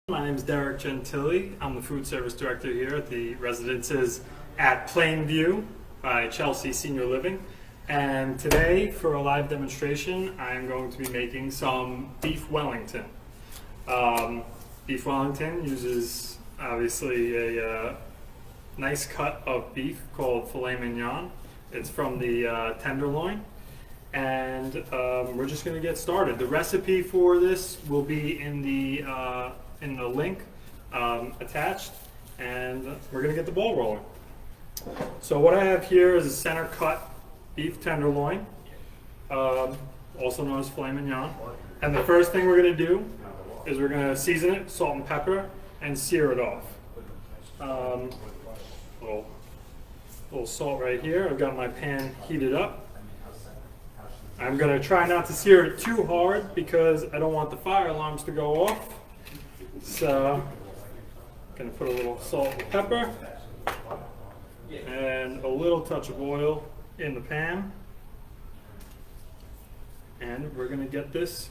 My name is Derek Gentile. I'm the food service director here at the residences at Plainview by Chelsea Senior Living. And today, for a live demonstration, I'm going to be making some Beef Wellington. Beef Wellington uses, obviously, a nice cut of beef called filet mignon. It's from the tenderloin. And we're just going to get started. The recipe for this will be in the link attached, and we're going to get the ball rolling. So what I have here is a center cut beef tenderloin, also known as filet mignon. And the first thing we're going to do is we're going to season it, salt and pepper, and sear it off. Little salt right here. I've got my pan heated up. I'm going to try not to sear it too hard because I don't want the fire alarms to go off. So I'm going to put a little salt and pepper and a little touch of oil in the pan. And we're going to get this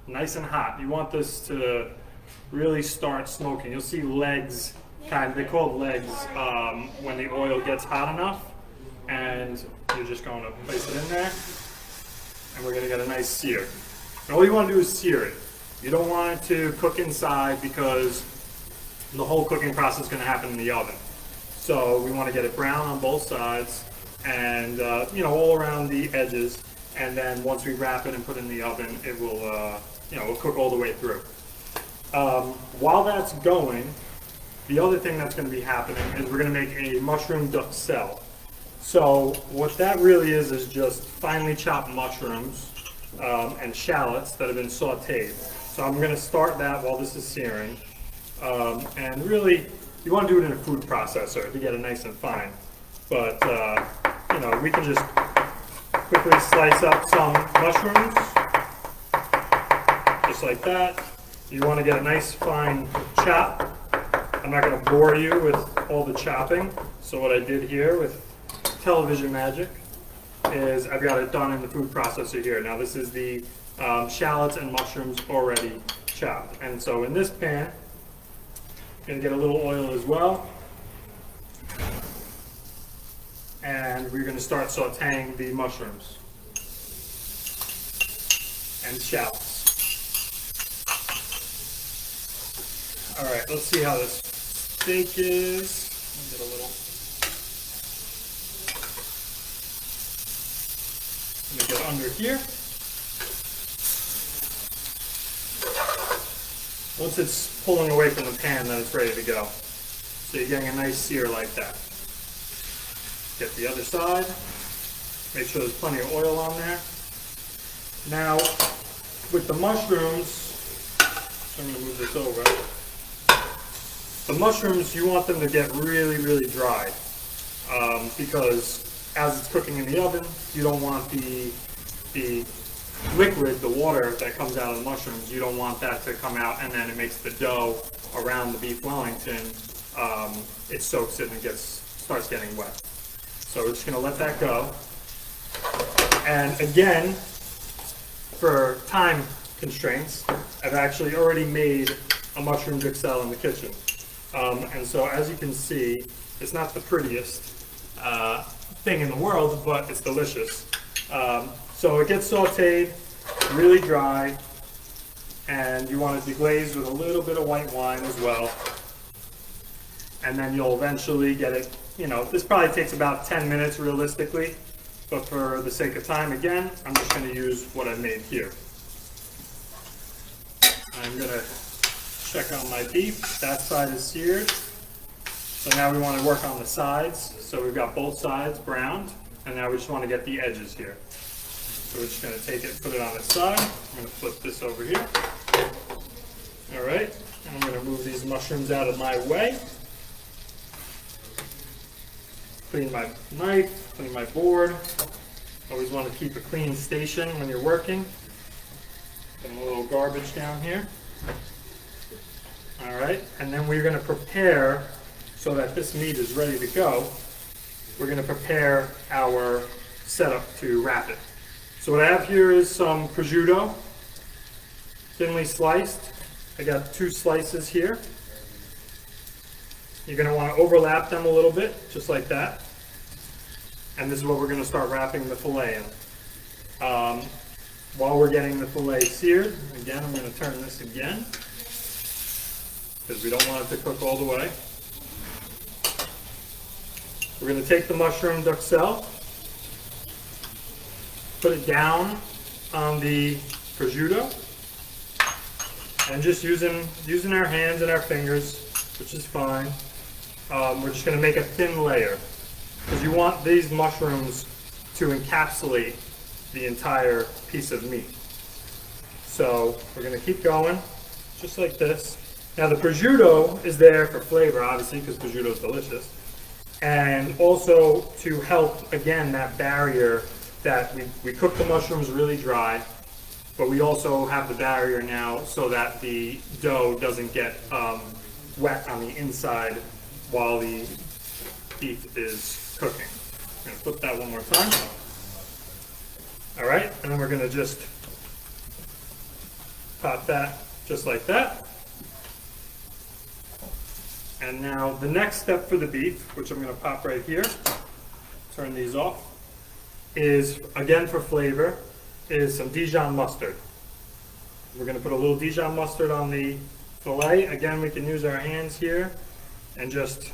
nice and hot. You want this to really start smoking. You'll see legs, they call it legs when the oil gets hot enough. And you're just going to place it in there. And we're going to get a nice sear. And all you want to do is sear it. You don't want it to cook inside because the whole cooking process is going to happen in the oven. So we want to get it brown on both sides and all around the edges. And then once we wrap it and put it in the oven, it will will cook all the way through. While that's going, the other thing that's going to be happening is we're going to make a mushroom duxelle. So what that really is just finely chopped mushrooms and shallots that have been sauteed. So I'm going to start that while this is searing. And really, you want to do it in a food processor to get it nice and fine. But, we can just quickly slice up some mushrooms, just like that. You want to get a nice fine chop. I'm not going to bore you with all the chopping. So what I did here with television magic is I've got it done in the food processor here. Now this is the shallots and mushrooms already chopped. And so in this pan, I'm going to get a little oil as well. And we're going to start sauteing the mushrooms and shallots. All right, let's see how this steak is. Get a little. I'm going to get under here. Once it's pulling away from the pan, then it's ready to go. So you're getting a nice sear like that. Get the other side. Make sure there's plenty of oil on there. Now, with the mushrooms, I'm going to move this over. The mushrooms, you want them to get really, really dry because as it's cooking in the oven, you don't want the liquid, the water that comes out of the mushrooms, you don't want that to come out and then it makes the dough around the beef Wellington, it soaks it and starts getting wet. So we're just going to let that go. And again, for time constraints, I've actually already made a mushroom duxelle in the kitchen. And so as you can see, it's not the prettiest thing in the world, but it's delicious. So it gets sauteed, really dry, and you want it deglazed with a little bit of white wine as well. And then you'll eventually get it, this probably takes about 10 minutes realistically, but for the sake of time, again, I'm just going to use what I made here. I'm going to check on my beef. That side is seared. So now we want to work on the sides. So we've got both sides browned, and now we just want to get the edges here. So we're just going to take it, put it on its side. I'm going to flip this over here. All right, and I'm going to move these mushrooms out of my way. Clean my knife, clean my board. Always want to keep a clean station when you're working. Put a little garbage down here. All right, and then we're going to prepare so that this meat is ready to go. We're going to prepare our setup to wrap it. So what I have here is some prosciutto, thinly sliced. I got 2 slices here. You're going to want to overlap them a little bit, just like that. And this is what we're going to start wrapping the fillet in. While we're getting the fillet seared, again, I'm going to turn this again, because we don't want it to cook all the way. We're going to take the mushroom duxelle, put it down on the prosciutto, and just using our hands and our fingers, which is fine. We're just going to make a thin layer, because you want these mushrooms to encapsulate the entire piece of meat. So we're going to keep going, just like this. Now the prosciutto is there for flavor, obviously, because prosciutto is delicious. And also to help, again, that barrier that we cook the mushrooms really dry, but we also have the barrier now so that the dough doesn't get wet on the inside while the beef is cooking. I'm going to flip that one more time. All right, and then we're going to just pop that just like that. And now the next step for the beef, which I'm going to pop right here, turn these off, is, again for flavor, is some Dijon mustard. We're going to put a little Dijon mustard on the fillet. Again, we can use our hands here and just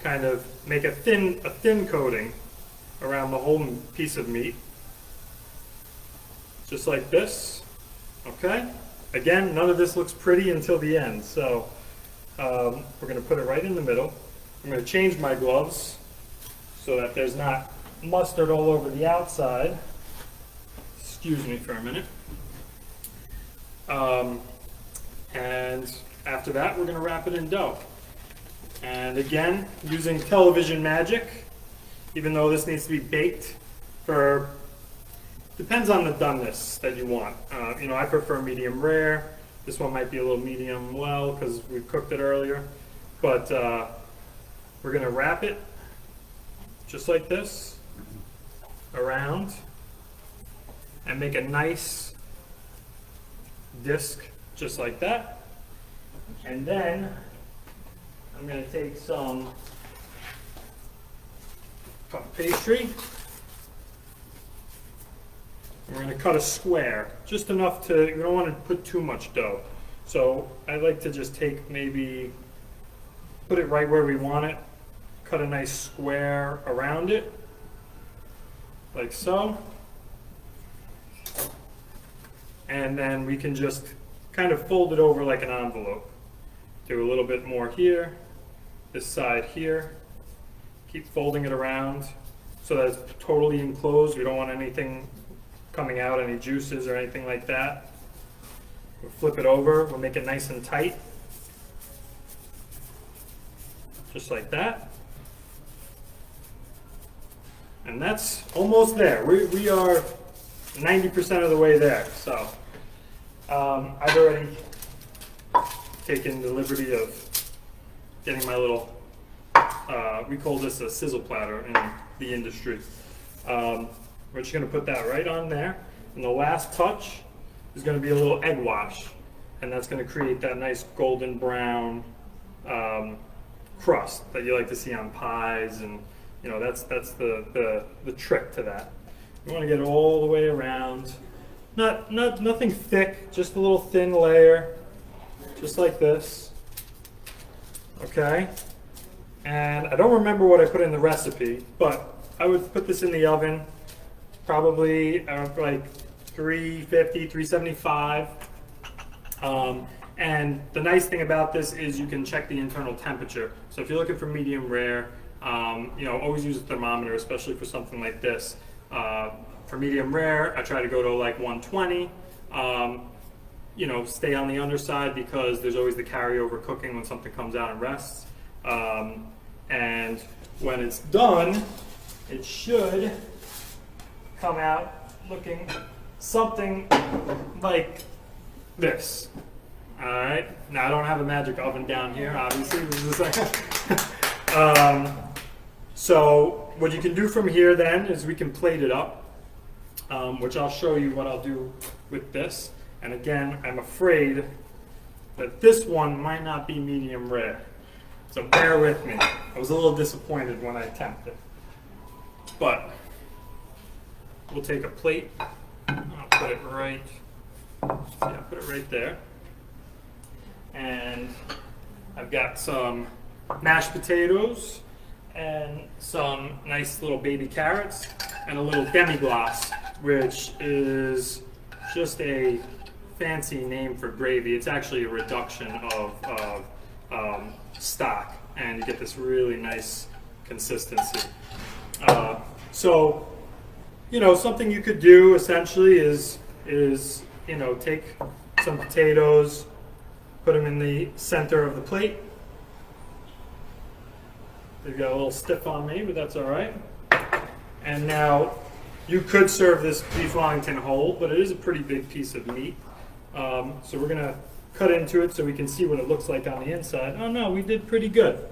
kind of make a thin coating around the whole piece of meat. Just like this, okay? Again, none of this looks pretty until the end, so we're going to put it right in the middle. I'm going to change my gloves so that there's not mustard all over the outside. Excuse me for a minute. And after that, we're going to wrap it in dough. And again, using television magic, even though this needs to be baked for, depends on the doneness that you want. You know, I prefer medium rare. This one might be a little medium well because we cooked it earlier. But we're going to wrap it just like this around and make a nice disc just like that. And then I'm going to take some puff pastry. We're going to cut a square, just enough to, you don't want to put too much dough. So I like to just take maybe, put it right where we want it, cut a nice square around it, like so. And then we can just kind of fold it over like an envelope. Do a little bit more here, this side here. Keep folding it around so that it's totally enclosed. We don't want anything coming out, any juices or anything like that. We'll flip it over, we'll make it nice and tight. Just like that. And that's almost there. We are 90% of the way there. So I've already taken the liberty of getting my little, we call this a sizzle platter in the industry. We're just going to put that right on there. And the last touch is going to be a little egg wash. And that's going to create that nice golden brown crust that you like to see on pies. And, you know, that's the trick to that. You want to get it all the way around. Nothing thick, just a little thin layer, just like this. Okay? And I don't remember what I put in the recipe, but I would put this in the oven. Probably like 350, 375. And the nice thing about this is you can check the internal temperature. So if you're looking for medium rare, you know, always use a thermometer, especially for something like this. For medium rare, I try to go to like 120. You know, stay on the underside because there's always the carryover cooking when something comes out and rests. And when it's done, it should come out looking something like this. All right. Now I don't have a magic oven down here, obviously. This is like so what you can do from here then is we can plate it up, which I'll show you what I'll do with this. And again, I'm afraid that this one might not be medium rare. So bear with me. I was a little disappointed when I attempted. But we'll take a plate. I'll put it right, I'll put it right there. And I've got some mashed potatoes and some nice little baby carrots and a little demi-glace, which is just a fancy name for gravy. It's actually a reduction of stock, and you get this really nice consistency. So, something you could do essentially is take some potatoes, put them in the center of the plate. They got a little stiff on me, but that's all right. And now you could serve this beef Wellington whole, but it is a pretty big piece of meat. So we're gonna cut into it so we can see what it looks like on the inside. Oh no, we did pretty good.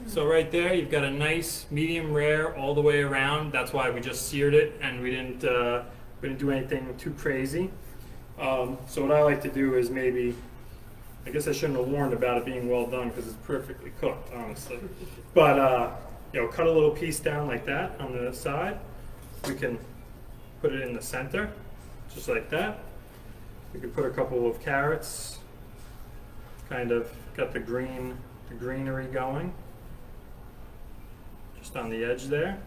So right there, you've got a nice medium rare all the way around. That's why we just seared it, and we didn't do anything too crazy. So what I like to do is maybe, I guess I shouldn't have warned about it being well done because it's perfectly cooked, honestly. But cut a little piece down like that on the side. We can put it in the center, just like that. We can put a couple of carrots, kind of got the greenery going, just on the edge there.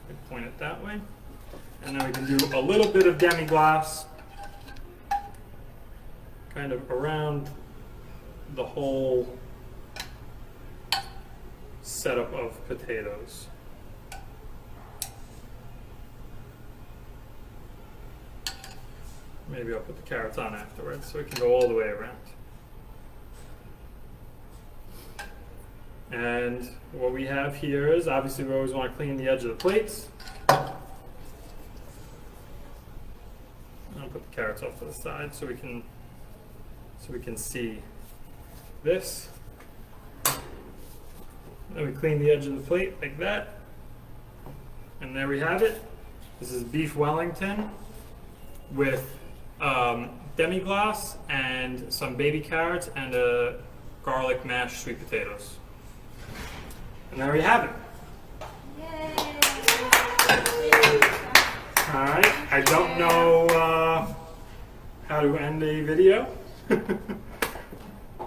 We point it that way. And then we can do a little bit of demi-glace, kind of around the whole setup of potatoes. Maybe I'll put the carrots on afterwards so it can go all the way around. And what we have here is, obviously we always want to clean the edge of the plates. I'll put the carrots off to the side so we can see this. Then we clean the edge of the plate like that. And there we have it. This is beef Wellington with demi-glace and some baby carrots and a garlic mashed sweet potatoes. And there we have it. Yay! All right. I don't know how to end a video,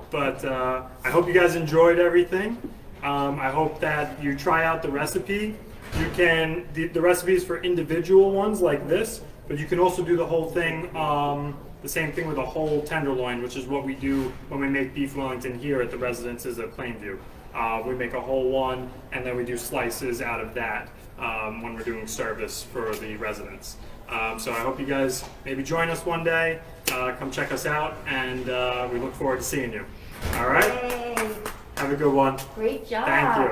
but I hope you guys enjoyed everything. I hope that you try out the recipe. You can, the recipe is for individual ones like this, but you can also do the whole thing, the same thing with a whole tenderloin, which is what we do when we make beef Wellington here at the residences at Plainview. We make a whole one, and then we do slices out of that when we're doing service for the residents. So I hope you guys maybe join us one day, come check us out, and we look forward to seeing you. All right? Yay. Have a good one. Great job. Thank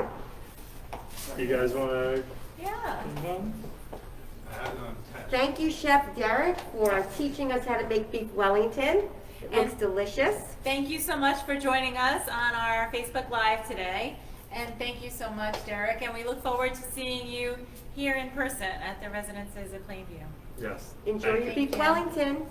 you. You guys want to? Yeah. Done? Thank you, Chef Derek, for teaching us how to make beef Wellington. It looks delicious. Thank you so much for joining us on our Facebook Live today. And thank you so much, Derek. And we look forward to seeing you here in person at the residences at Plainview. Yes. Enjoy Thank your you. beef Wellington.